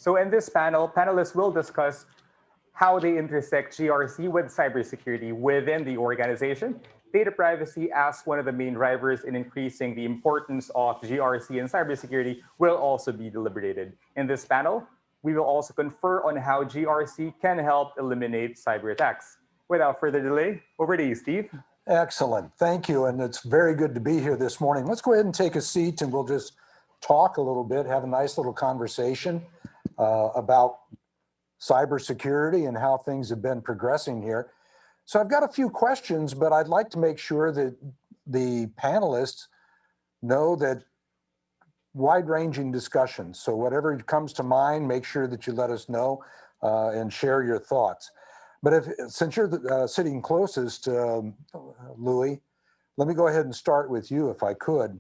So in this panel, panelists will discuss how they intersect GRC with cybersecurity within the organization. Data privacy, as one of the main drivers in increasing the importance of GRC and cybersecurity, will also be deliberated. In this panel, we will also confer on how GRC can help eliminate cyber attacks. Without further delay, over to you, Steve. Excellent. Thank you. And it's very good to be here this morning. Let's go ahead and take a seat and we'll just talk a little bit, have a nice little conversation about cybersecurity and how things have been progressing here. So I've got a few questions, but I'd like to make sure that the panelists know that wide-ranging discussions. So whatever comes to mind, make sure that you let us know and share your thoughts. But since you're sitting closest, Louis, let me go ahead and start with you if I could.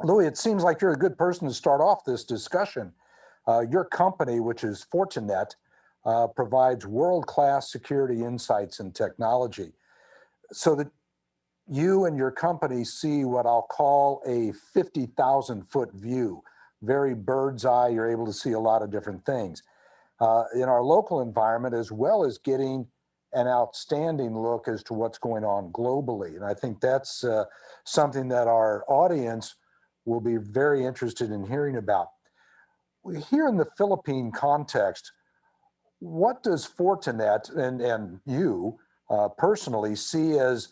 Louis, it seems like you're a good person to start off this discussion. Your company, which is Fortinet, provides world-class security insights and technology so that you and your company see what I'll call a 50,000-foot view, very bird's eye. You're able to see a lot of different things in our local environment, as well as getting an outstanding look as to what's going on globally. And I think that's something that our audience will be very interested in hearing about. Here in the Philippine context, what does Fortinet and you personally see as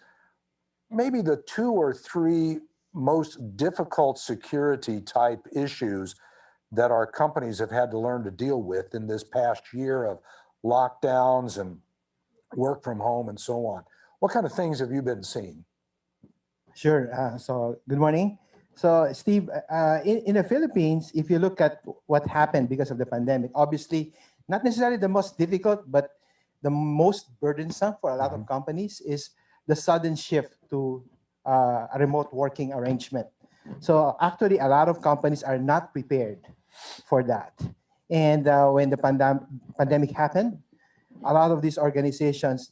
maybe the 2 or 3 most difficult security type issues that our companies have had to learn to deal with in this past year of lockdowns and work from home and so on? What kind of things have you been seeing? Sure. So good morning. So Steve, in the Philippines, if you look at what happened because of the pandemic, obviously not necessarily the most difficult, but the most burdensome for a lot of companies is the sudden shift to a remote working arrangement. So actually, a lot of companies are not prepared for that. And when the pandemic happened, a lot of these organizations,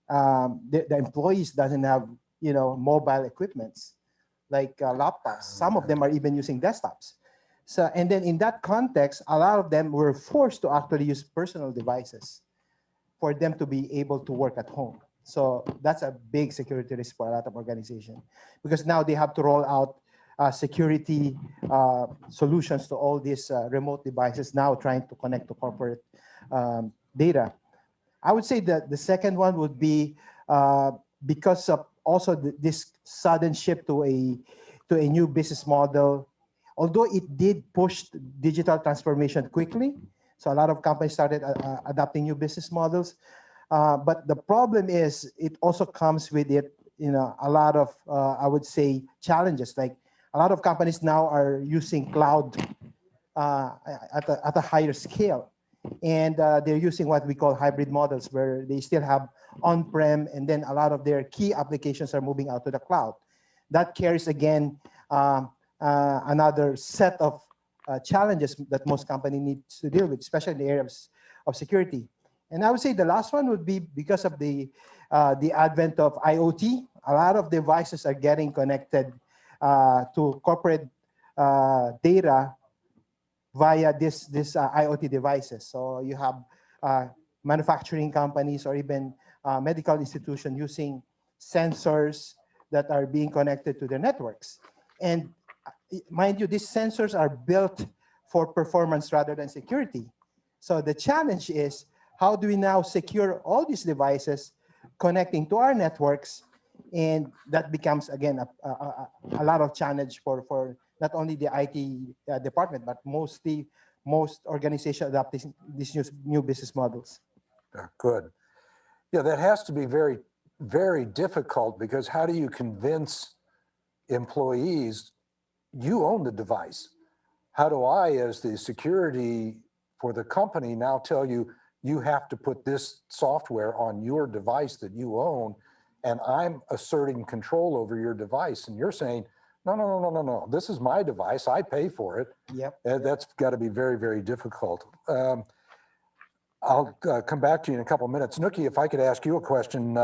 the employees doesn't have mobile equipments like laptops. Some of them are even using desktops. So, and then in that context, a lot of them were forced to actually use personal devices for them to be able to work at home. So that's a big security risk for a lot of organizations because now they have to roll out security solutions to all these remote devices now trying to connect to corporate data. I would say that the second one would be because of also this sudden shift to a new business model. Although it did push digital transformation quickly, so a lot of companies started adopting new business models. But the problem is it also comes with it, a lot of, I would say, challenges. Like a lot of companies now are using cloud at a higher scale. And they're using what we call hybrid models where they still have on-prem and then a lot of their key applications are moving out to the cloud. That carries, again, another set of challenges that most companies need to deal with, especially in the areas of security. And I would say the last one would be because of the advent of IoT. A lot of devices are getting connected to corporate data via this IoT devices. So you have manufacturing companies or even medical institutions using sensors that are being connected to their networks. And mind you, these sensors are built for performance rather than security. So the challenge is, how do we now secure all these devices connecting to our networks? And that becomes, again, a lot of challenge for not only the IT department, but most organizations adopting these new business models. Good. Yeah, that has to be very, very difficult because how do you convince employees you own the device? How do I, as the security for the company, now tell you, you have to put this software on your device that you own, and I'm asserting control over your device, and you're saying, no, this is my device, I pay for it. Yep. That's got to be very, very difficult. I'll come back to you in a couple of minutes. Nookie, if I could ask you a question.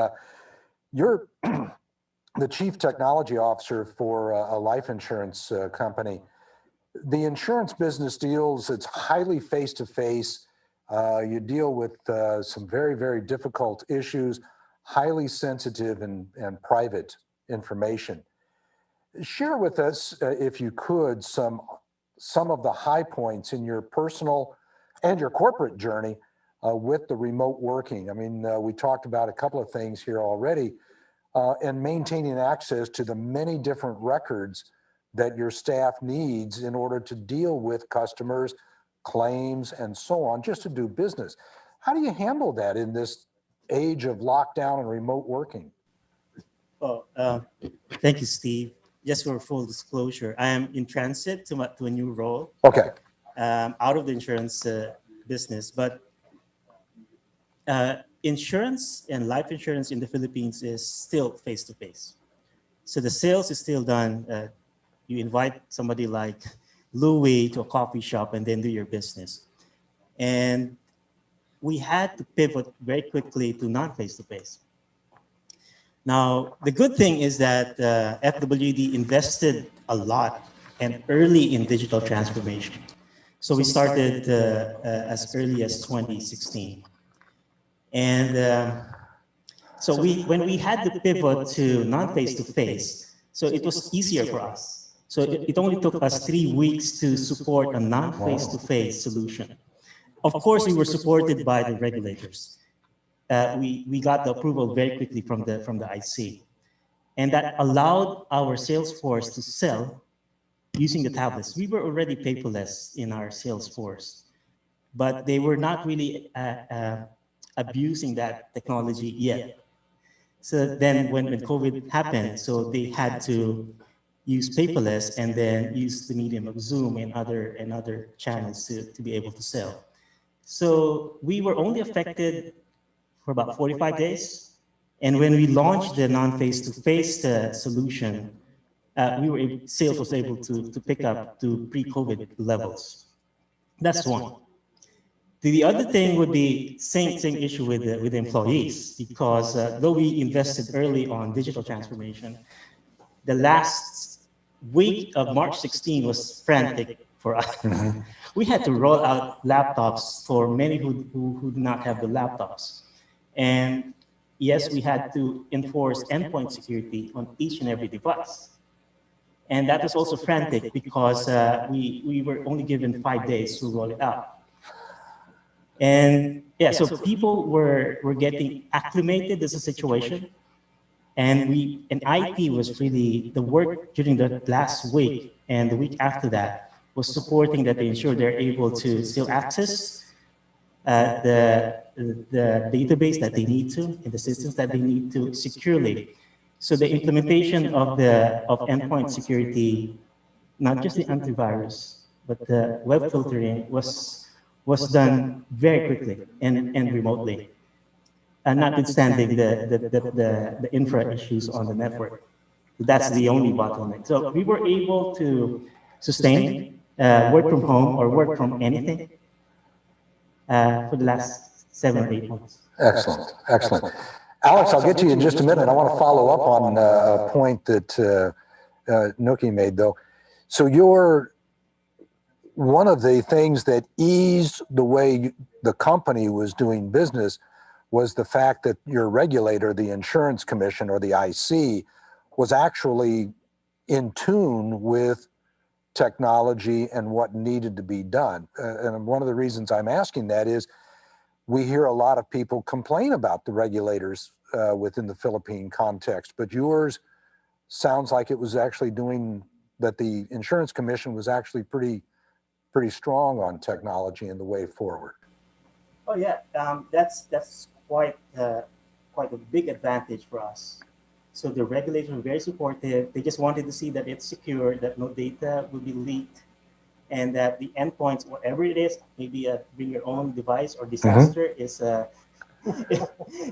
You're the chief technology officer for a life insurance company. The insurance business deals, it's highly face-to-face. You deal with some very, very difficult issues, highly sensitive and private information. Share with us, if you could, some of the high points in your personal and your corporate journey with the remote working. I mean, we talked about a couple of things here already, and maintaining access to the many different records that your staff needs in order to deal with customers, claims, and so on, just to do business. How do you handle that in this age of lockdown and remote working? Oh, thank you, Steve. Just for full disclosure, I am in transit to a new role. Okay. Out of the insurance business, but insurance and life insurance in the Philippines is still face-to-face. So the sales is still done. You invite somebody like Louis to a coffee shop and then do your business. And we had to pivot very quickly to non-face-to-face. Now, the good thing is that FWD invested a lot and early in digital transformation. So we started as early as 2016. And so when we had to pivot to non-face-to-face, so it was easier for us. So it only took us 3 weeks to support a non-face-to-face solution. Of course, we were supported by the regulators. We got the approval very quickly from the IC. And that allowed our sales force to sell using the tablets. We were already paperless in our sales force, but they were not really abusing that technology yet. So then when COVID happened, so they had to use paperless and then use the medium of Zoom and other channels to be able to sell. So we were only affected for about 45 days. And when we launched the non-face-to-face solution, sales was able to pick up to pre-COVID levels. That's one. The other thing would be same issue with the employees, because though we invested early on digital transformation, the last week of March 16 was frantic for us. Mm-hmm. We had to roll out laptops for many who do not have the laptops. And yes, we had to enforce endpoint security on each and every device. And that was also frantic because we were only given 5 days to roll it out. And yeah, so people were getting acclimated to the situation. And IT was really, the work during the last week and the week after that was supporting that they ensure they're able to still access the database that they need to and the systems that they need to securely. So the implementation of endpoint security, not just the antivirus, but the web filtering was done very quickly and remotely. And notwithstanding the infra issues on the network. That's the only bottleneck. So we were able to sustain work from home or work from anything for the last 7 or 8 months. Excellent, excellent. Alex, I'll get to you in just a minute. I want to follow up on a point that Nookie made, though. So one of the things that eased the way the company was doing business was the fact that your regulator, the Insurance Commission or the IC, was actually in tune with technology and what needed to be done. And one of the reasons I'm asking that is we hear a lot of people complain about the regulators within the Philippine context, but yours sounds like it was actually doing that. The Insurance Commission was actually pretty strong on technology and the way forward. Oh yeah, that's quite a big advantage for us. So the regulators were very supportive. They just wanted to see that it's secure, that no data will be leaked, and that the endpoints, whatever it is, maybe bring your own device or disaster,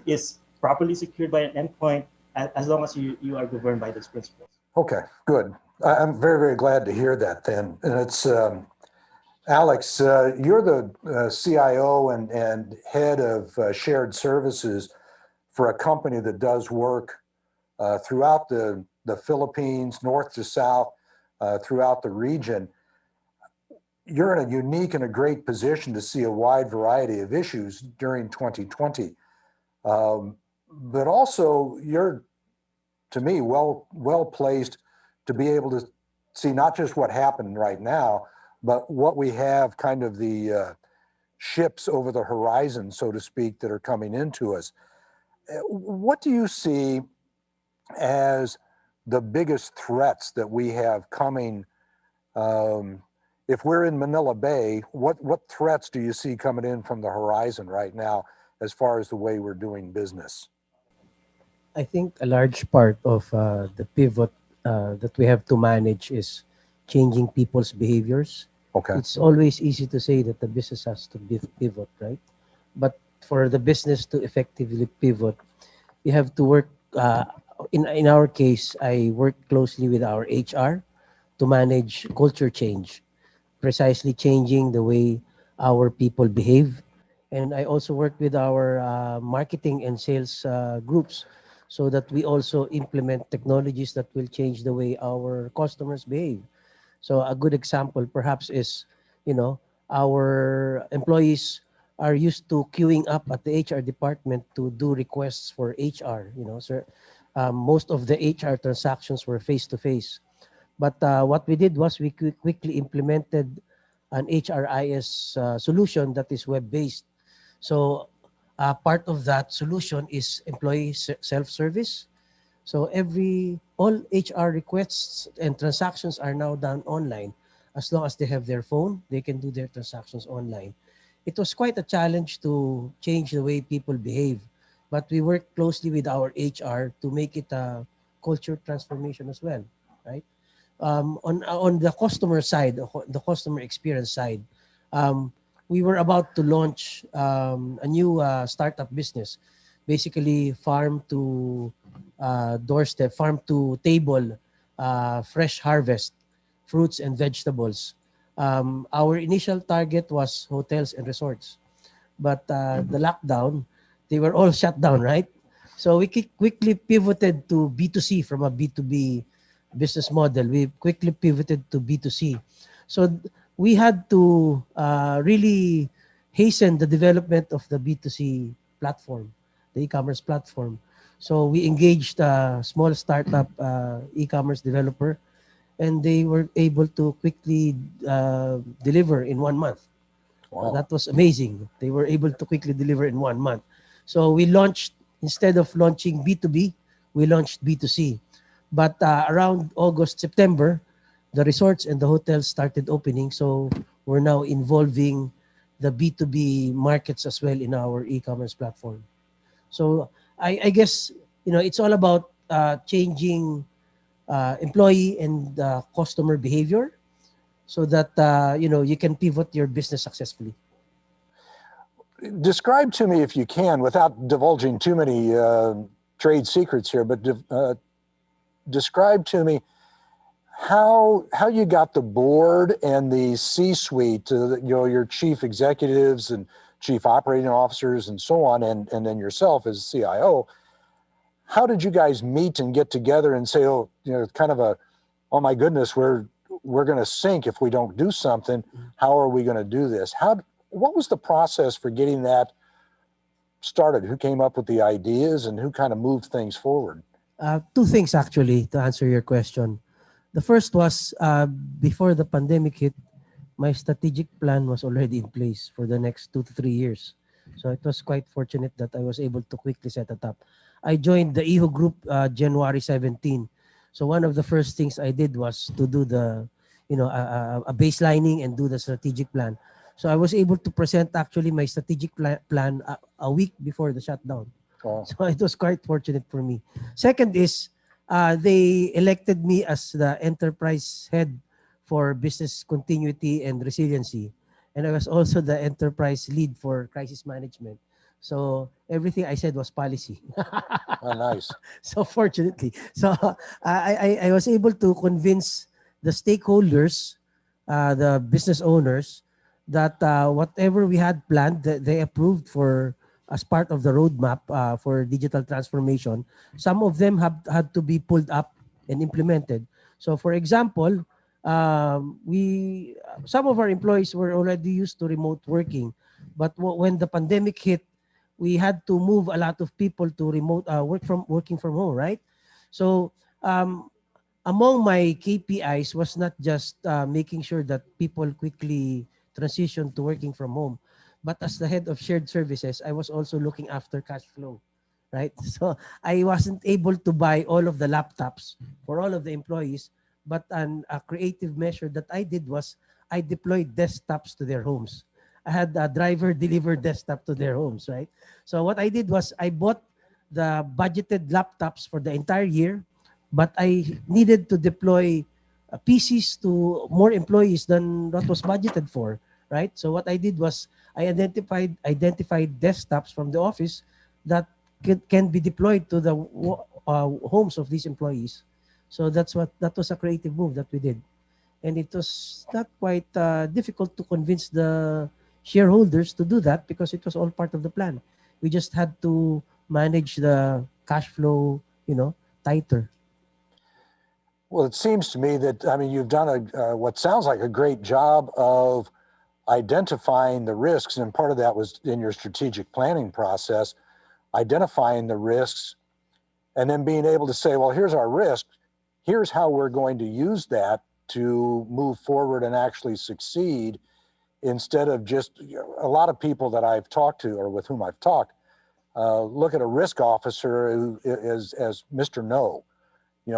is properly secured by an endpoint, as long as you are governed by those principles. Okay, good. I'm very, very glad to hear that then. And it's, Alex, you're the CIO and head of shared services for a company that does work throughout the Philippines, north to south, throughout the region. you're in a unique and a great position to see a wide variety of issues during 2020. But also you're, to me, well placed to be able to see not just what happened right now, but what we have kind of the ships over the horizon, so to speak, that are coming into us. What do you see as the biggest threats that we have coming? If we're in Manila Bay, what threats do you see coming in from the horizon right now as far as the way we're doing business? I think a large part of the pivot that we have to manage is changing people's behaviors. Okay. It's always easy to say that the business has to pivot, right? But for the business to effectively pivot, you have to work. In our case, I work closely with our HR to manage culture change, precisely changing the way our people behave. And I also work with our marketing and sales groups so that we also implement technologies that will change the way our customers behave. So a good example perhaps is, you know, our employees are used to queuing up at the HR department to do requests for HR, you know, sir. Most of the HR transactions were face to face. But what we did was we quickly implemented an HRIS solution that is web-based. So part of that solution is employee self-service. So all HR requests and transactions are now done online. As long as they have their phone, they can do their transactions online. It was quite a challenge to change the way people behave, but we worked closely with our HR to make it a culture transformation as well, right? On the customer side, the customer experience side, we were about to launch a new startup business, basically farm to doorstep, farm to table, fresh harvest, fruits and vegetables. Our initial target was hotels and resorts, but the lockdown, they were all shut down, right? So we quickly pivoted to B2C from a B2B business model. We quickly pivoted to B2C. So we had to really hasten the development of the B2C platform, the e-commerce platform. So we engaged a small startup e-commerce developer, and they were able to quickly deliver in 1 month. Wow. That was amazing. They were able to quickly deliver in 1 month. So we launched, instead of launching B2B, we launched B2C. But around August, September, the resorts and the hotels started opening. So we're now involving the B2B markets as well in our e-commerce platform. So I guess, you know, it's all about changing employee and customer behavior so that, you know, you can pivot your business successfully. Describe to me, if you can, without divulging too many trade secrets here, but describe to me how you got the board and the C-suite, you know, your chief executives and chief operating officers and so on, and then yourself as CIO. How did you guys meet and get together and say, oh, you know, kind of a, oh my goodness, we're going to sink if we don't do something. How are we going to do this? What was the process for getting that started? Who came up with the ideas and who kind of moved things forward? Two things actually to answer your question. The first was before the pandemic hit, my strategic plan was already in place for the next 2 to 3 years. So it was quite fortunate that I was able to quickly set it up. I joined the Iho Group January 17. So one of the first things I did was to do the, you know, a baselining and do the strategic plan. So I was able to present actually my strategic plan a week before the shutdown. Oh. So it was quite fortunate for me. Second is they elected me as the enterprise head for business continuity and resiliency. And I was also the enterprise lead for crisis management. So everything I said was policy. Oh, nice. So fortunately, so I was able to convince the stakeholders, the business owners, that whatever we had planned, they approved for as part of the roadmap for digital transformation. Some of them have had to be pulled up and implemented. So for example, we some of our employees were already used to remote working, but when the pandemic hit, we had to move a lot of people to remote working from home, right? So um, among my KPIs was not just making sure that people quickly transition to working from home, but as the head of shared services, I was also looking after cash flow, right? So I wasn't able to buy all of the laptops for all of the employees, but a creative measure that I did was I deployed desktops to their homes. I had a driver deliver desktop to their homes, right? So what I did was I bought the budgeted laptops for the entire year, but I needed to deploy PCs to more employees than what was budgeted for, right? So what I did was I identified desktops from the office that can be deployed to the homes of these employees. So that was a creative move that we did, and it was not quite difficult to convince the shareholders to do that because it was all part of the plan. We just had to manage the cash flow, tighter. Well, it seems to me that, I mean, you've done what sounds like a great job of identifying the risks, and part of that was in your strategic planning process, identifying the risks, and then being able to say, well, here's our risk, here's how we're going to use that to move forward and actually succeed, instead of just, a lot of people that I've talked to or with whom I've talked look at a risk officer who is as Mr. No.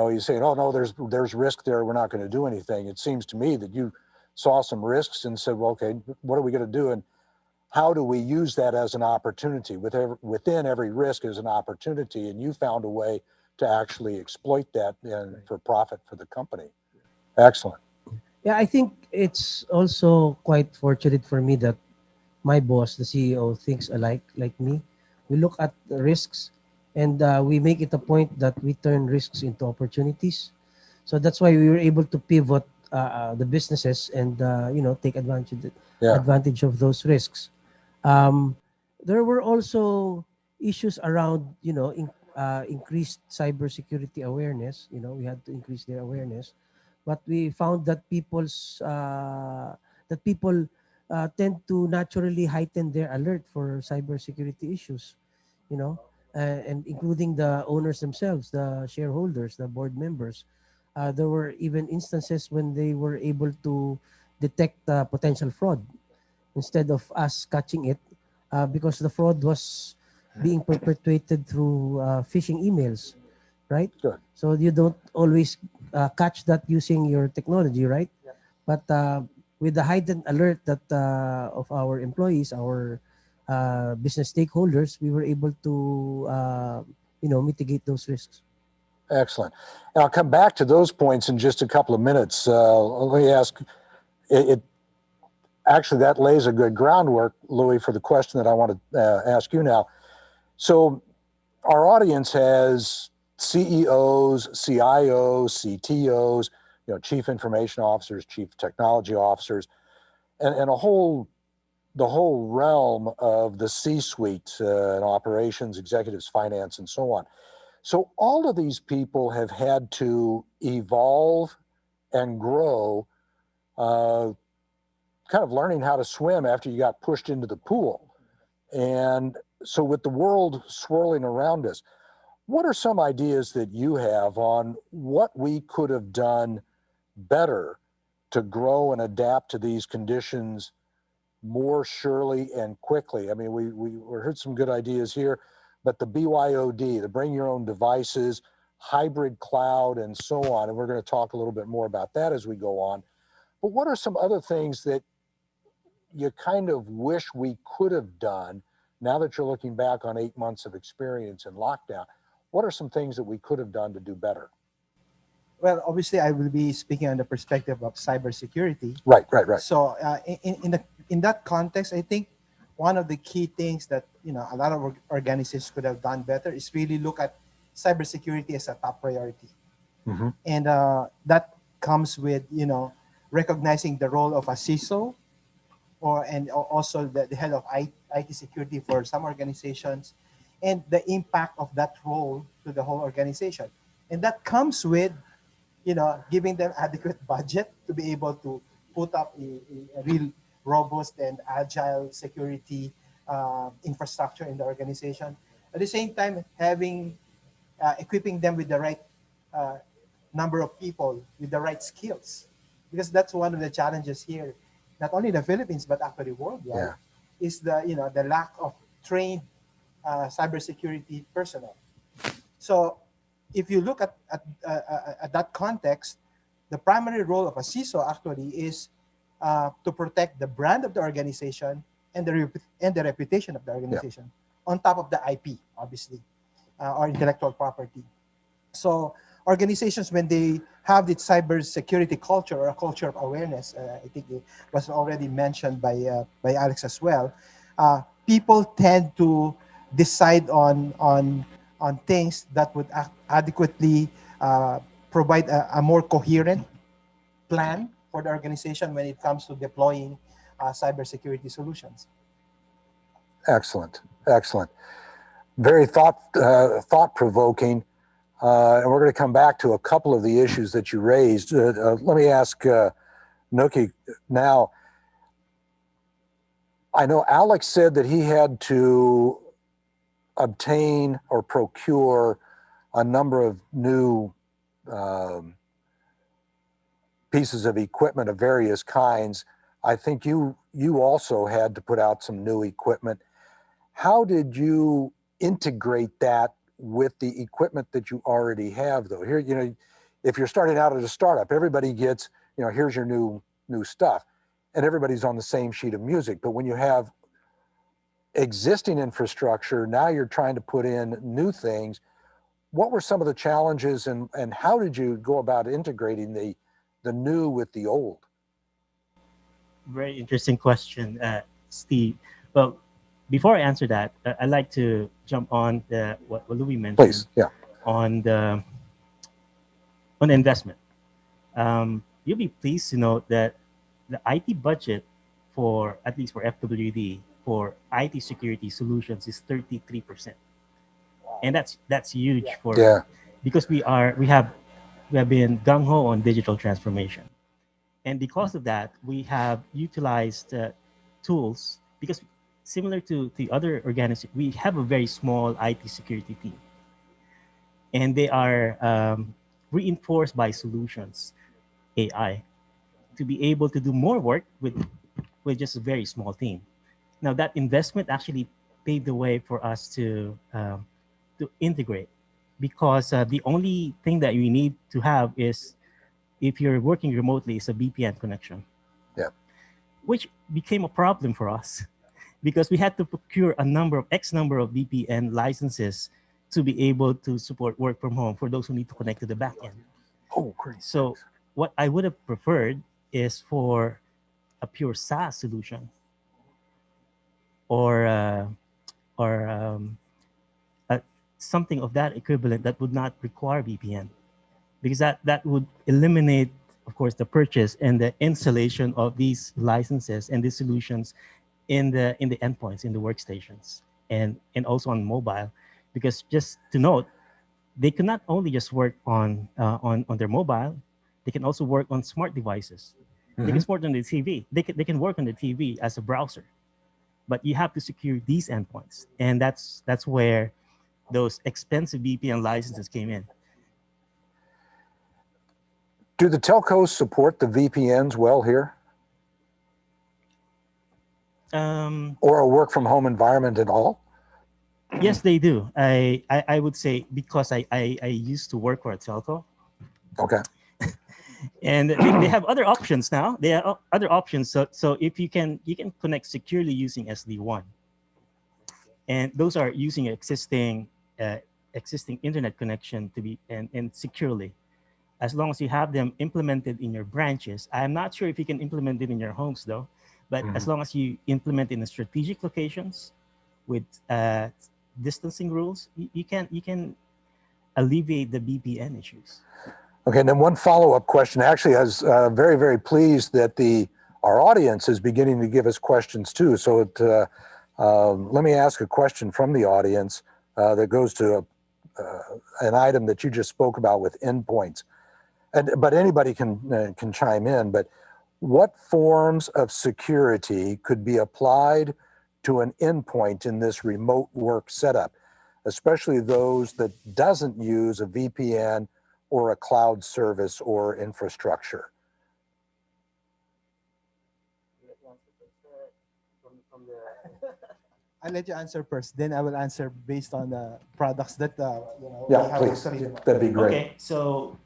He's saying, oh, no, there's risk there, we're not going to do anything. It seems to me that you saw some risks and said, well, okay, what are we going to do? And how do we use that as an opportunity? Within every risk is an opportunity, and you found a way to actually exploit that for profit for the company. Excellent. Yeah, I think it's also quite fortunate for me that my boss, the CEO, thinks alike like me. We look at the risks, and we make it a point that we turn risks into opportunities. So that's why we were able to pivot the businesses and take Yeah. advantage of those risks. Um, there were also issues around increased cybersecurity awareness. We had to increase their awareness, but we found that people tend to naturally heighten their alert for cybersecurity issues. You know, and including the owners themselves, the shareholders, the board members. There were even instances when they were able to detect potential fraud instead of us catching it, because the fraud was being perpetuated through phishing emails, right? Good. So you don't always catch that using your technology, right? But with the heightened alert that of our employees, our business stakeholders, we were able to mitigate those risks. Excellent. And I'll come back to those points in just a couple of minutes. Let me ask, actually, that lays a good groundwork, Louis, for the question that I want to ask you now. So our audience has CEOs, CIOs, CTOs, chief information officers, chief technology officers, and the whole realm of the C-suite and operations, executives, finance, and so on. So all of these people have had to evolve and grow, kind of learning how to swim after you got pushed into the pool. And so with the world swirling around us, what are some ideas that you have on what we could have done better to grow and adapt to these conditions more surely and quickly? I mean, we heard some good ideas here, but the BYOD, the bring your own devices, hybrid cloud, and so on, and we're going to talk a little bit more about that as we go on. But what are some other things that you kind of wish we could have done now that you're looking back on 8 months of experience in lockdown? What are some things that we could have done to do better? Well, obviously, I will be speaking on the perspective of cybersecurity. Right. So, in that context, I think one of the key things that a lot of organizations could have done better is really look at cybersecurity as a top priority, Mm-hmm. and that comes with recognizing the role of a CISO, and also the head of IT security for some organizations, and the impact of that role to the whole organization, and that comes with giving them adequate budget to be able to put up a real robust and agile security infrastructure in the organization. At the same time, equipping them with the right uh, number of people with the right skills, because that's one of the challenges here, not only in the Philippines but actually worldwide, Yeah. is the lack of trained cybersecurity personnel. So if you look at that context, the primary role of a CISO actually is to protect the brand of the organization and the reputation of the organization, on top of the IP, obviously, or intellectual property. So organizations, when they have this cybersecurity culture or a culture of awareness, I think it was already mentioned by Alex as well. People tend to decide on things that would adequately provide a more coherent plan for the organization when it comes to deploying cybersecurity solutions. Excellent. Excellent. Very thought provoking. And we're going to come back to a couple of the issues that you raised. Let me ask Nookie now. I know Alex said that he had to obtain or procure a number of new pieces of equipment of various kinds. I think you also had to put out some new equipment. How did you integrate that with the equipment that you already have, though? Here, if you're starting out at a startup, everybody gets, here's your new stuff, and everybody's on the same sheet of music. But when you have existing infrastructure, now you're trying to put in new things. What were some of the challenges, and how did you go about integrating the new with the old? Very interesting question, Steve. Well, before I answer that, I'd like to jump on what Louis mentioned. Please, yeah. On the investment. You'll be pleased to know that the IT budget for, at least for FWD, for IT security solutions is 33%, and that's huge because we have been gung ho on digital transformation, and because of that, we have utilized tools, because similar to the other organizations, we have a very small IT security team, and they are reinforced by solutions, AI, to be able to do more work with just a very small team. Now that investment actually paved the way for us to integrate, because the only thing that you need to have is, if you're working remotely, is a VPN connection. Yeah. Which became a problem for us because we had to procure X number of VPN licenses to be able to support work from home for those who need to connect to the back end. Oh, great. So what I would have preferred is for a pure SaaS solution, or something of that equivalent that would not require VPN, because that would eliminate, of course, the purchase and the installation of these licenses and these solutions in the endpoints, in the workstations, and also on mobile. Because just to note, they can not only just work on their mobile, they can also work on smart devices. They can work on the TV. They can work on the TV as a browser, but you have to secure these endpoints, and that's where those expensive VPN licenses came in. Do the telcos support the VPNs well here? Or a work from home environment at all? Yes, they do. I would say, because I used to work for a telco. Okay. And they have other options now. They have other options. So if you can connect securely using SD-WAN. And those are using existing internet connection to be and securely, as long as you have them implemented in your branches. I'm not sure if you can implement it in your homes though, but as long as you implement it in strategic locations with distancing rules, you can alleviate the VPN issues. Okay, and then one follow-up question. Actually, I was very, very pleased that our audience is beginning to give us questions too. So let me ask a question from the audience that goes to an item that you just spoke about with endpoints. But anybody can chime in. But what forms of security could be applied to an endpoint in this remote work setup, especially those that doesn't use a VPN or a cloud service or infrastructure? I'll let you answer first. Then I will answer based on the products that Yeah, we have please. history about. That'd be great. Okay, so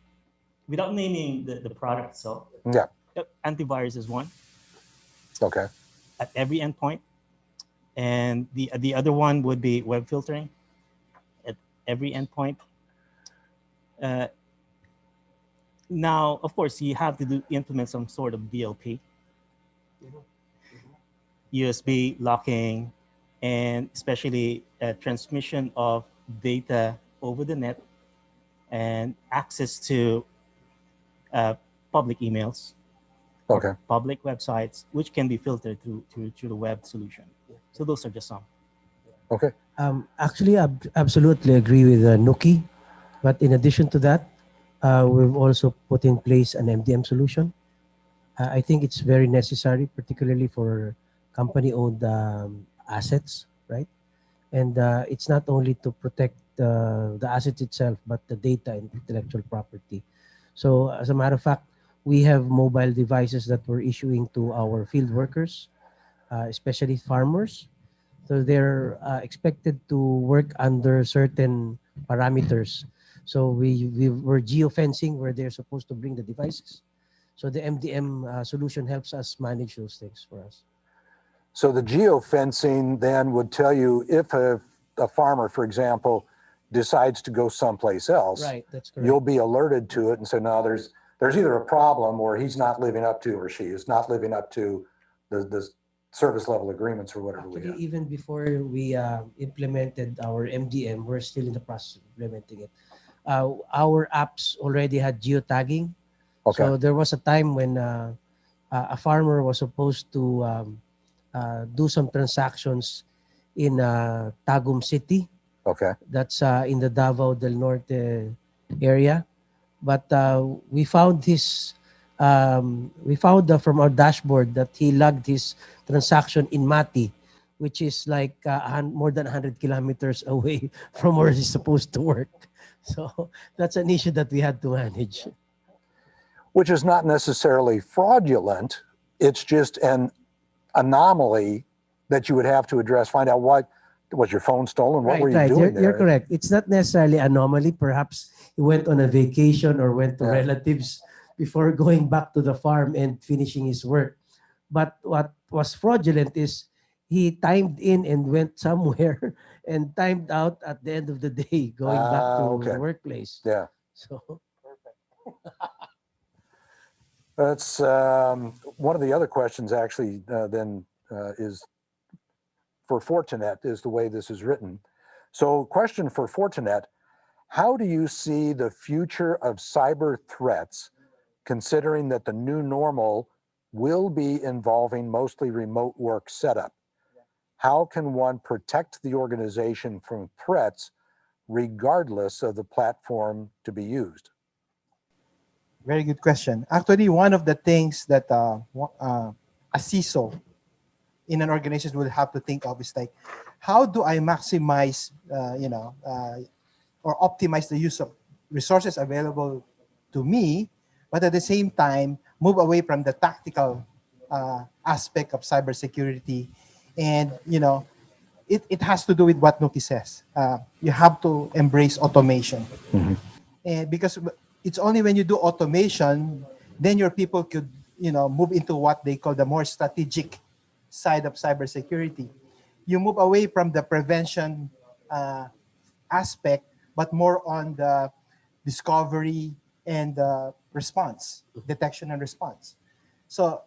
without naming the product itself, Yeah. antivirus is one Okay. at every endpoint, and the other one would be web filtering at every endpoint. Now, of course, you have to implement some sort of DLP, USB locking, and especially transmission of data over the net and access to public emails, Okay. public websites, which can be filtered through the web solution. So those are just some. Okay. Actually, I absolutely agree with Nuki. But in addition to that, we've also put in place an MDM solution. I think it's very necessary, particularly for company-owned assets, right? And it's not only to protect the asset itself, but the data and intellectual property. So as a matter of fact, we have mobile devices that we're issuing to our field workers, especially farmers. So they're expected to work under certain parameters. So we're geofencing where they're supposed to bring the devices. So the MDM solution helps us manage those things for us. So the geofencing then would tell you if a farmer, for example, decides to go someplace else, Right, that's correct. you'll be alerted to it and say, no, there's either a problem or he's not living up to, or she is not living up to the service level agreements or whatever we Actually, have. even before we implemented our MDM, we're still in the process of implementing it. Our apps already had geotagging. Okay. So there was a time when a farmer was supposed to do some transactions in Tagum City. Okay. That's in the Davao del Norte area. But we found from our dashboard that he logged his transaction in Mati, which is like more than 100 kilometers away from where he's supposed to work. So that's an issue that we had to manage. Which is not necessarily fraudulent. It's just an anomaly that you would have to address, find out what was your phone stolen, what were you doing there? You're correct. It's not necessarily anomaly. Perhaps he went on a vacation or went to relatives before going back to the farm and finishing his work. But what was fraudulent is he timed in and went somewhere and timed out at the end of the day, going back to the workplace. Yeah. So that's one of the other questions actually then is for Fortinet, is the way this is written. So question for Fortinet, how do you see the future of cyber threats, considering that the new normal will be involving mostly remote work setup? How can one protect the organization from threats regardless of the platform to be used? Very good question. Actually, one of the things that a CISO in an organization will have to think of is like, how do I maximize, or optimize the use of resources available to me, but at the same time, move away from the tactical aspect of cybersecurity. And, it has to do with what Nuki says. You have to embrace automation. Mm-hmm. And because it's only when you do automation, then your people could, move into what they call the more strategic side of cybersecurity. You move away from the prevention aspect, but more on the discovery and response, detection and response. So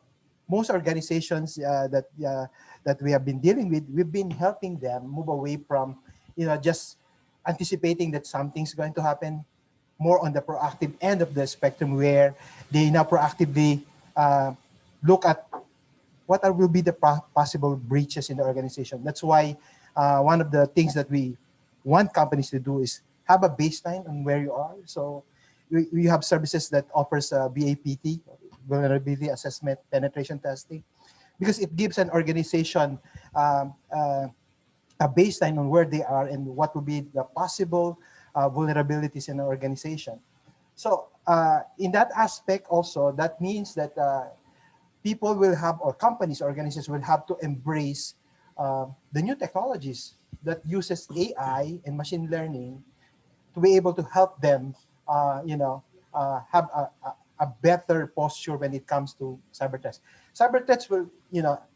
most organizations that we have been dealing with, we've been helping them move away from, just anticipating that something's going to happen, more on the proactive end of the spectrum, where they now proactively look at what will be the possible breaches in the organization. That's why one of the things that we want companies to do is have a baseline on where you are. So we have services that offers BAPT, vulnerability assessment, penetration testing, because it gives an organization a baseline on where they are and what will be the possible vulnerabilities in an organization. So in that aspect also, that means that people will have, or companies, organizations will have to embrace the new technologies that uses AI and machine learning to be able to help them, have a better posture when it comes to cyber threats. Cyber threats will,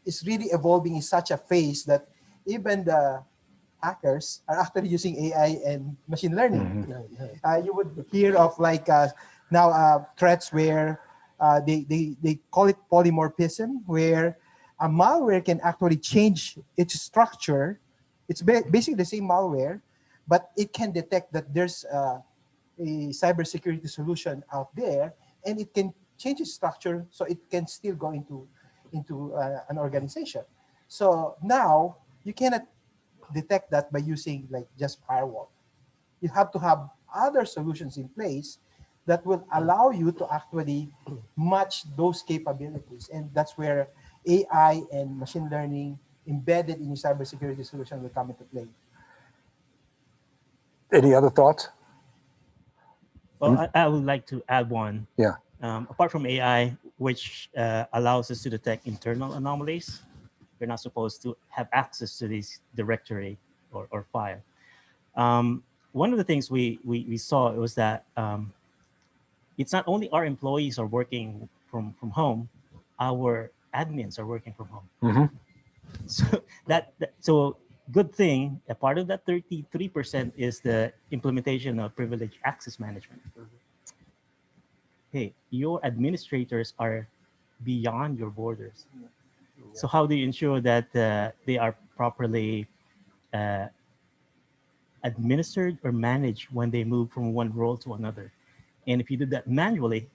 is really evolving in such a phase that even the hackers are actually using AI and machine learning. You would hear of like now threats where they call it polymorphism, where a malware can actually change its structure. It's basically the same malware, but it can detect that there's a cybersecurity solution out there, and it can change its structure so it can still go into an organization. So now you cannot detect that by using like just firewall. You have to have other solutions in place that will allow you to actually match those capabilities, and that's where AI and machine learning embedded in your cybersecurity solution will come into play. Any other thoughts? Well, I would like to add one. Yeah. Apart from AI, which allows us to detect internal anomalies, we're not supposed to have access to this directory or file. One of the things we saw was that it's not only our employees are working from home, our admins are working from home. Mhm. So so good thing, a part of that 33% is the implementation of privileged access management. Hey, your administrators are beyond your borders. So how do you ensure that they are properly administered or managed when they move from one role to another? And if you do that manually,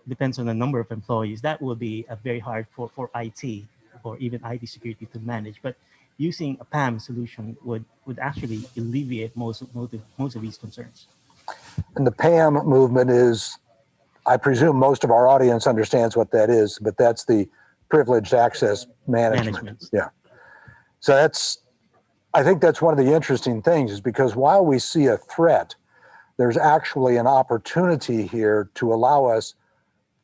depends on the number of employees, that will be very hard for IT or even IT security to manage. But using a PAM solution would actually alleviate most of these concerns. And the PAM movement is, I presume most of our audience understands what that is, but that's the privileged access management. Yeah. So I think that's one of the interesting things, is because while we see a threat, there's actually an opportunity here to allow us,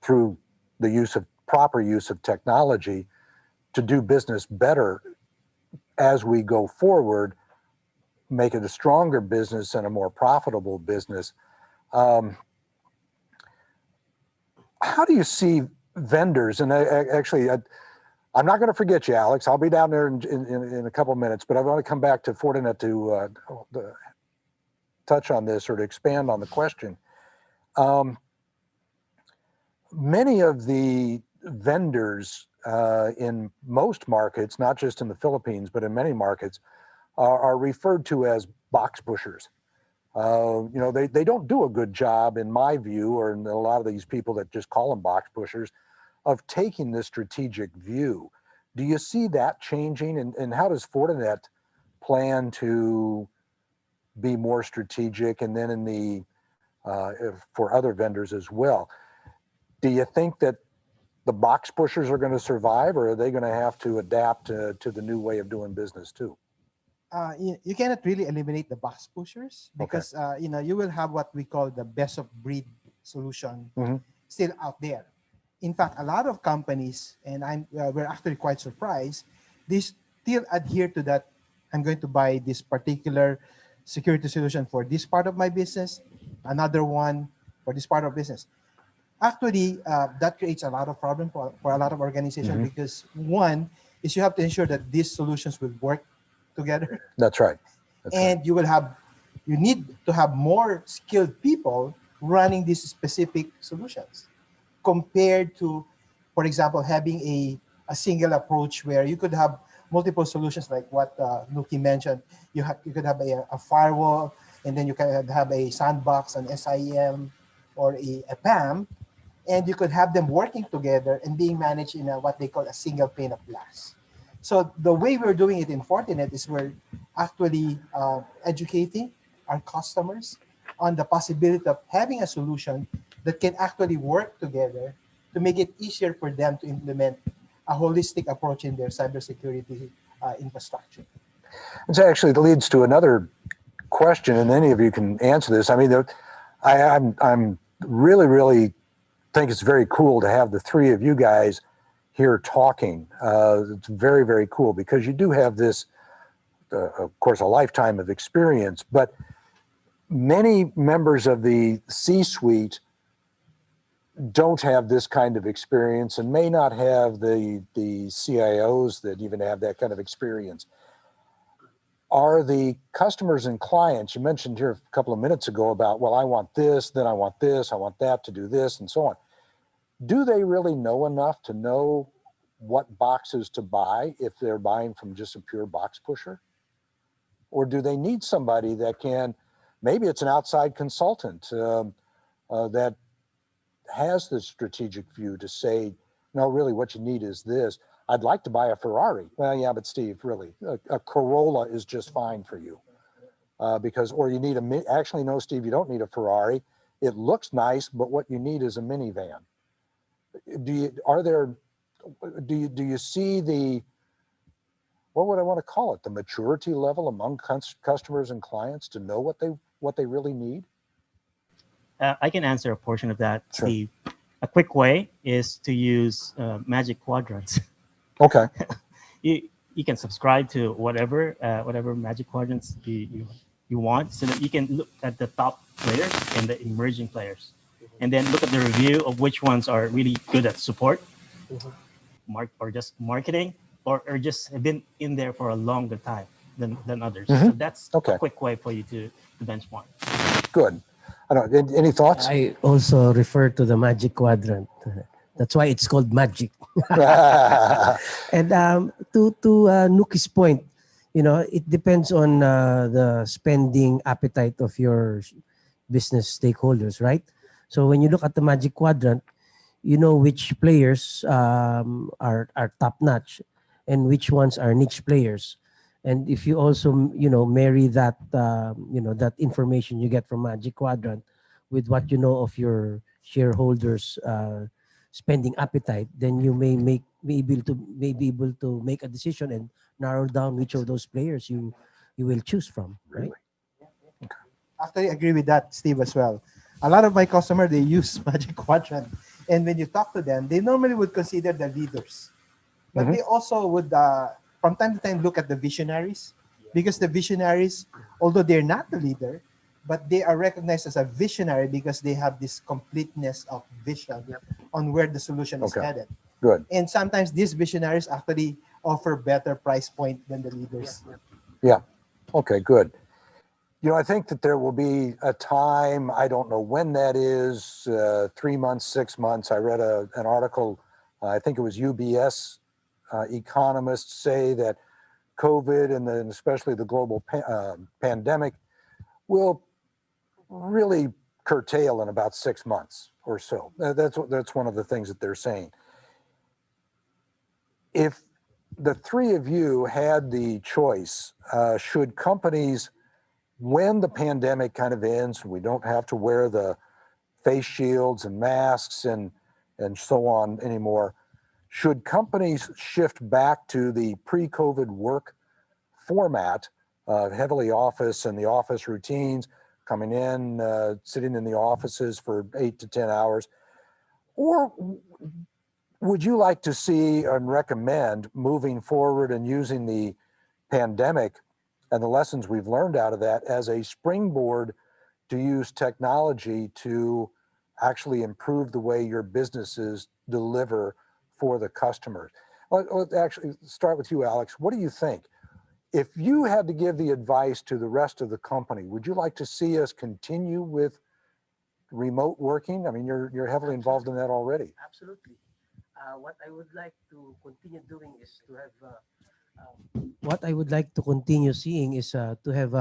through the proper use of technology, to do business better as we go forward, make it a stronger business and a more profitable business. How do you see vendors? And actually, I'm not going to forget you, Alex. I'll be down there in a couple of minutes, but I want to come back to Fortinet to touch on this or to expand on the question. Many of the vendors in most markets, not just in the Philippines, but in many markets, are referred to as box pushers. They don't do a good job, in my view, or in a lot of these people that just call them box pushers, of taking the strategic view. Do you see that changing? And how does Fortinet plan to be more strategic, and then for other vendors as well? Do you think that the box pushers are going to survive, or are they going to have to adapt to the new way of doing business too? You cannot really eliminate the box pushers, because you will have what we call the best of breed solution still out there. In fact, a lot of companies, and we're actually quite surprised, they still adhere to that. I'm going to buy this particular security solution for this part of my business, another one for this part of business. Actually, that creates a lot of problem for a lot of organizations, because one is you have to ensure that these solutions will work together. That's right. You need to have more skilled people running these specific solutions, compared to, for example, having a single approach where you could have multiple solutions, like what Nuki mentioned. You could have a firewall, and then you can have a sandbox, an SIEM, or a PAM, and you could have them working together and being managed in what they call a single pane of glass. So the way we're doing it in Fortinet is we're actually educating our customers on the possibility of having a solution that can actually work together to make it easier for them to implement a holistic approach in their cybersecurity infrastructure. This actually leads to another question, and any of you can answer this. I mean, I'm really, really think it's very cool to have the three of you guys here talking. It's very, very cool because you do have this, of course, a lifetime of experience, but many members of the C-suite don't have this kind of experience and may not have the CIOs that even have that kind of experience. Are the customers and clients, you mentioned here a couple of minutes ago about, well, I want this, then I want this, I want that to do this, and so on. Do they really know enough to know what boxes to buy if they're buying from just a pure box pusher? Or do they need somebody that can, maybe it's an outside consultant that has the strategic view to say, no, really what you need is this. I'd like to buy a Ferrari. Well, yeah, but Steve, really, a Corolla is just fine for you. Because, or you need actually, no, Steve, you don't need a Ferrari. It looks nice, but what you need is a minivan. Do you see the, what would I want to call it? The maturity level among customers and clients to know what they really need? I can answer a portion of that, Sure. Steve. A quick way is to use Magic Quadrants. Okay. You can subscribe to whatever Magic Quadrants you want, so that you can look at the top players and the emerging players, and then look at the review of which ones are really good at support, or just marketing, or just have been in there for a longer time than others. So that's a quick way for you to benchmark. Good. I don't. Any thoughts? I also refer to the magic quadrant. That's why it's called magic. And to Nuki's point, it depends on the spending appetite of your business stakeholders, right? So when you look at the magic quadrant, you know which players are top notch and which ones are niche players. And if you also marry that that information you get from Magic Quadrant with what you know of your shareholders' spending appetite, then you may be able to make a decision and narrow down which of those players you will choose from. Right? Actually, agree with that, Steve, as well. A lot of my customers, they use Magic Quadrant, and when you talk to them, they normally would consider the leaders, but they also would. From time to time, look at the visionaries, because the visionaries, although they're not the leader, but they are recognized as a visionary because they have this completeness of vision on where the solution is headed. Good. And sometimes these visionaries actually offer better price point than the leaders. Yeah. Okay, good. I think that there will be a time, I don't know when that is, 3 months, 6 months. I read an article, I think it was UBS economists say that COVID and then especially the global pandemic will really curtail in about 6 months or so. That's one of the things that they're saying. If the three of you had the choice, should companies, when the pandemic kind of ends, we don't have to wear the face shields and masks and so on anymore, should companies shift back to the pre-COVID work format, heavily office and the office routines, coming in, sitting in the offices for 8 to 10 hours? Or would you like to see and recommend moving forward and using the pandemic and the lessons we've learned out of that as a springboard to use technology to actually improve the way your businesses deliver for the customers? Let's actually start with you, Alex. What do you think? If you had to give the advice to the rest of the company, would you like to see us continue with remote working? I mean, you're heavily involved in that already. Absolutely. What I would like to continue doing is to have. What I would like to continue seeing is to have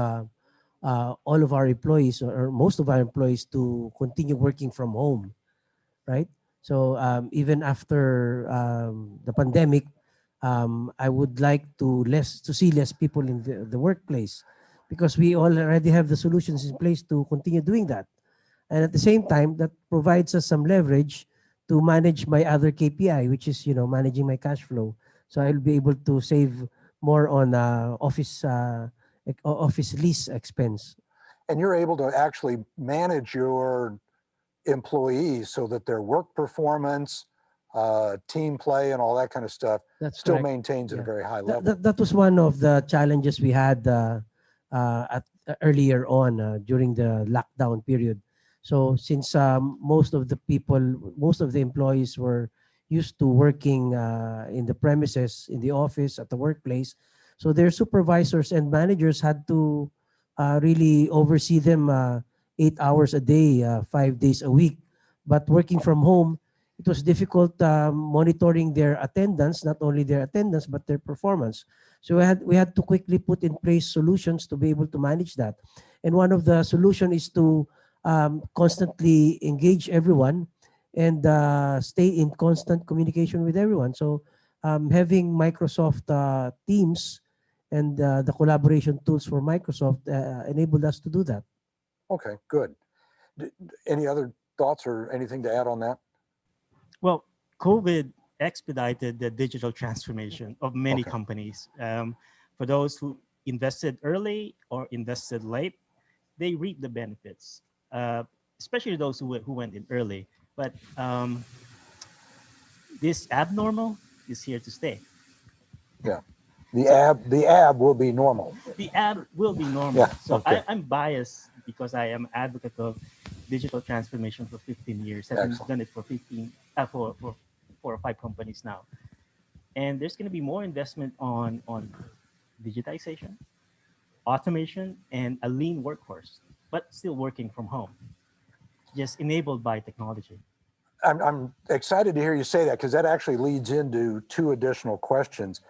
all of our employees or most of our employees to continue working from home, right? So even after the pandemic, I would like to see less people in the workplace, because we already have the solutions in place to continue doing that. And at the same time, that provides us some leverage to manage my other KPI, which is, managing my cash flow. So I'll be able to save more on office lease expense. And you're able to actually manage your employees so that their work performance, team play, and all that kind of stuff That's still correct. maintains at a Yeah. very high level. That was one of the challenges we had earlier on during the lockdown period. So since most of the employees were used to working in the premises, in the office, at the workplace, so their supervisors and managers had to really oversee them 8 hours a day, 5 days a week. But working from home, it was difficult monitoring their attendance, not only their attendance, but their performance. So we had to quickly put in place solutions to be able to manage that. And one of the solution is to constantly engage everyone and stay in constant communication with everyone. So having Microsoft Teams and the collaboration tools for Microsoft enabled us to do that. Okay, good. Any other thoughts or anything to add on that? Well, COVID expedited the digital transformation of many Okay. companies. For those who invested early or invested late, they reap the benefits, especially those who went in early. But this abnormal is here to stay. Yeah. The ab will be normal. The ab will be normal. Yeah, So okay. I'm biased because I am advocate of digital transformation for 15 years. I've Excellent. done it for 4 or 5 companies now. And there's going to be more investment on digitization, automation, and a lean workforce, but still working from home, just enabled by technology. I'm excited to hear you say that because that actually leads into 2 additional questions.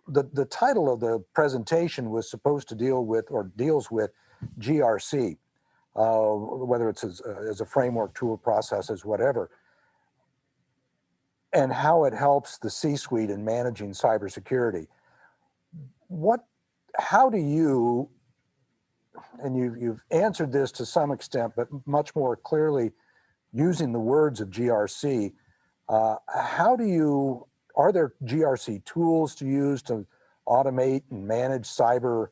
The title of the presentation was supposed to deal with or deals with GRC, whether it's as a framework, tool, processes, whatever, and how it helps the C-suite in managing cybersecurity. How do you, and you've answered this to some extent, but much more clearly using the words of GRC, are there GRC tools to use to automate and manage cyber,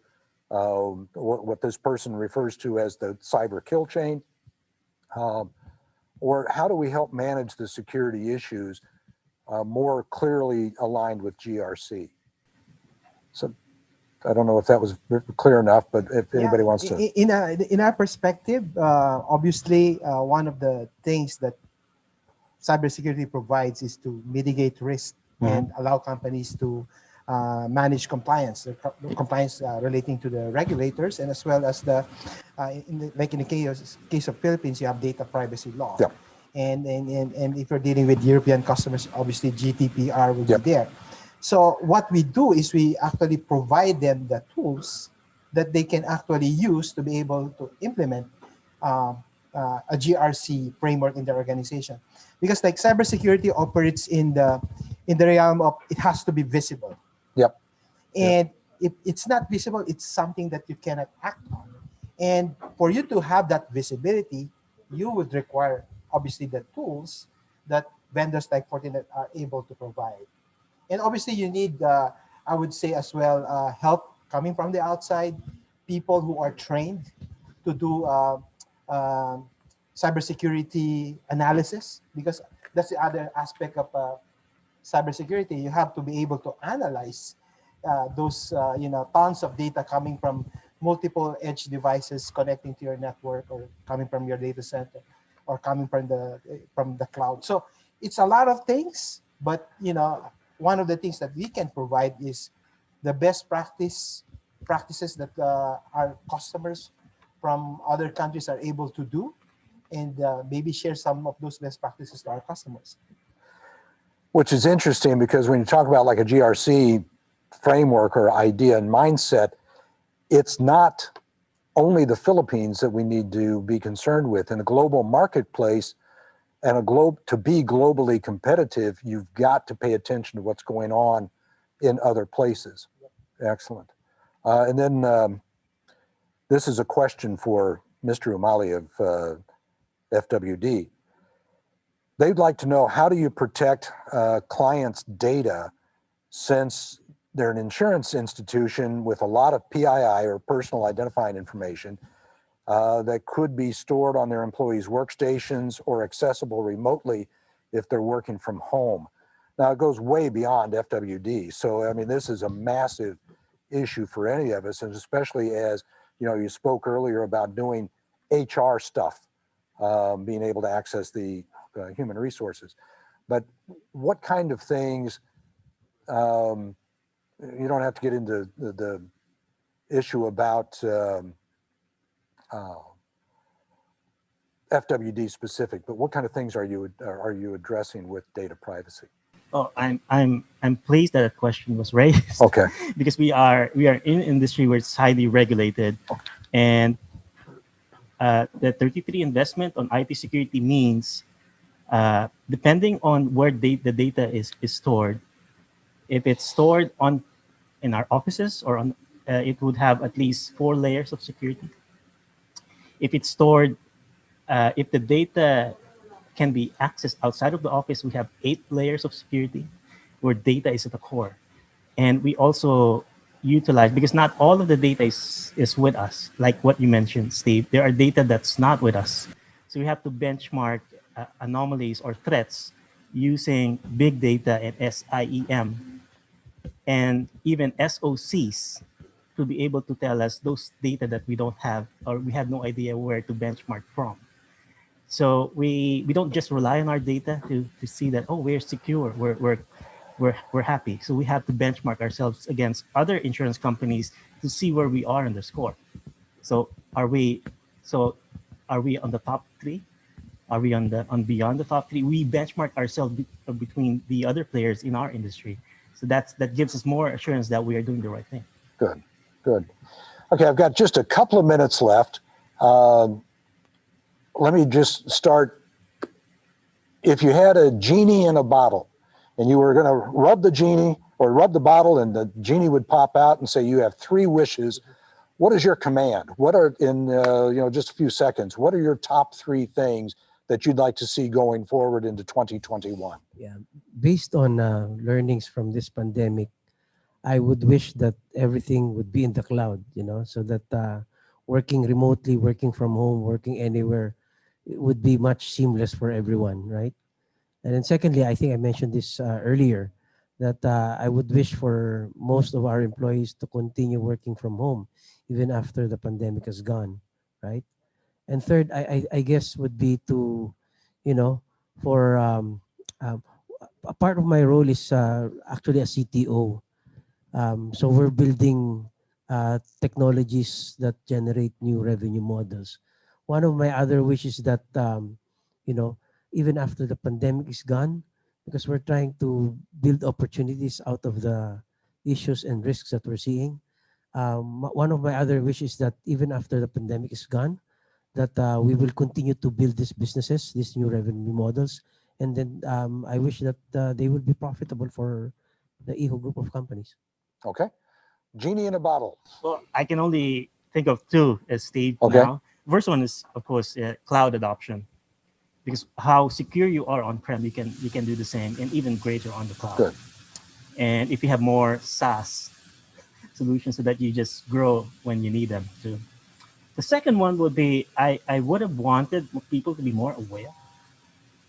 what this person refers to as the cyber kill chain? Or how do we help manage the security issues more clearly aligned with GRC? So I don't know if that was clear enough, but if anybody wants to. In our perspective, obviously, one of the things that cybersecurity provides is to mitigate risk and allow companies to manage compliance, relating to the regulators, and as well as in the case of Philippines, you have data privacy law. Yeah. And if you're dealing with European customers, obviously GDPR will be there. So what we do is we actually provide them the tools that they can actually use to be able to implement a GRC framework in their organization. Because like cybersecurity operates in the realm of it has to be visible. Yep. And if it's not visible, it's something that you cannot act on. And for you to have that visibility, you would require obviously the tools that vendors like Fortinet are able to provide. And obviously you need, I would say as well, help coming from the outside, people who are trained to do cybersecurity analysis, because that's the other aspect of cybersecurity. You have to be able to analyze those tons of data coming from multiple edge devices connecting to your network, or coming from your data center, or coming from the cloud. So it's a lot of things, but one of the things that we can provide is the best practices that our customers from other countries are able to do, and maybe share some of those best practices to our customers. Which is interesting because when you talk about like a GRC framework or idea and mindset, it's not only the Philippines that we need to be concerned with. In a global marketplace and to be globally competitive, you've got to pay attention to what's going on in other places. Excellent. And then this is a question for Mr. Umali of FWD. They'd like to know, how do you protect clients' data, since they're an insurance institution with a lot of PII, or personal identifying information, that could be stored on their employees' workstations or accessible remotely if they're working from home. Now, it goes way beyond FWD. So, I mean, this is a massive issue for any of us, and especially as, you know, you spoke earlier about doing HR stuff, being able to access the human resources. But what kind of things, you don't have to get into the issue about FWD specific, but what kind of things are you addressing with data privacy? Oh, I'm pleased that a question was raised. Okay. Because we are in an industry where it's highly regulated, and the 33 investment on IT security means, depending on where the data is stored, if it's stored in our offices or on, it would have at least 4 layers of security. If it's stored, if the data can be accessed outside of the office, we have 8 layers of security where data is at the core. And we also utilize, because not all of the data is with us, like what you mentioned, Steve. There are data that's not with us. So we have to benchmark anomalies or threats using big data and SIEM and even SOCs to be able to tell us those data that we don't have, or we have no idea where to benchmark from. So we don't just rely on our data to see that, oh, we're secure, we're happy. So we have to benchmark ourselves against other insurance companies to see where we are in the score. So are we on the top 3? Are we on beyond the top 3? We benchmark ourselves between the other players in our industry. So that gives us more assurance that we are doing the right thing. Good. Okay, I've got just a couple of minutes left. Let me just start. If you had a genie in a bottle and you were going to rub the genie or rub the bottle and the genie would pop out and say, you have 3 wishes, what is your command? What are, in just a few seconds, what are your top 3 things that you'd like to see going forward into 2021? Yeah, based on learnings from this pandemic, I would wish that everything would be in the cloud, so that working remotely, working from home, working anywhere, it would be much seamless for everyone, right? And then secondly, I think I mentioned this earlier, that I would wish for most of our employees to continue working from home even after the pandemic is gone, right? And third, I guess would be to, for a part of my role is actually a CTO. So we're building technologies that generate new revenue models. One of my other wishes that, you know, even after the pandemic is gone, because we're trying to build opportunities out of the issues and risks that we're seeing. One of my other wishes that even after the pandemic is gone, that we will continue to build these businesses, these new revenue models, and then I wish that they will be profitable for the Iho group of companies. Okay. Genie in a bottle. Well, I can only think of 2 as Steve Okay. now. First one is, of course, cloud adoption, because how secure you are on-prem, you can do the same and even greater on the cloud. Good. And if you have more SaaS solutions so that you just grow when you need them too. The second one would be, I would have wanted people to be more aware,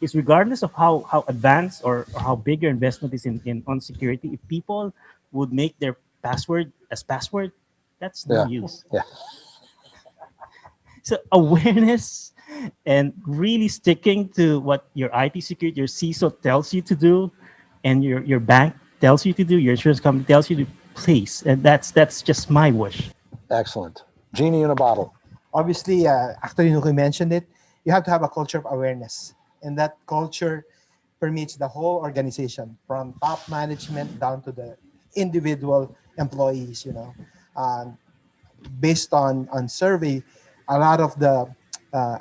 is regardless of how advanced or how big your investment is in on security, if people would make their password as password, that's no use. Yeah. So awareness and really sticking to what your IT security, your CISO tells you to do, and your bank tells you to do, your insurance company tells you to, please. And that's just my wish. Excellent. Genie in a bottle. Obviously, actually, Nuki mentioned it. You have to have a culture of awareness, and that culture permeates the whole organization, from top management down to the individual employees. Based on survey, a lot of the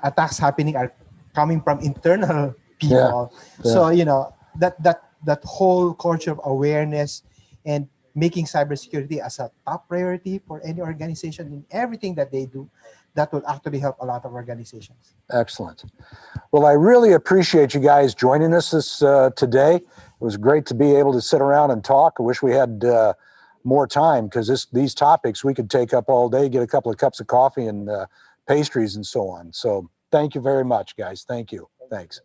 attacks happening are coming from internal people. Yeah. So that whole culture of awareness and making cybersecurity as a top priority for any organization in everything that they do, that will actually help a lot of organizations. Excellent. Well, I really appreciate you guys joining us today. It was great to be able to sit around and talk. I wish we had more time, because these topics we could take up all day, get a couple of cups of coffee and pastries and so on. So thank you very much, guys. Thank you. Thanks.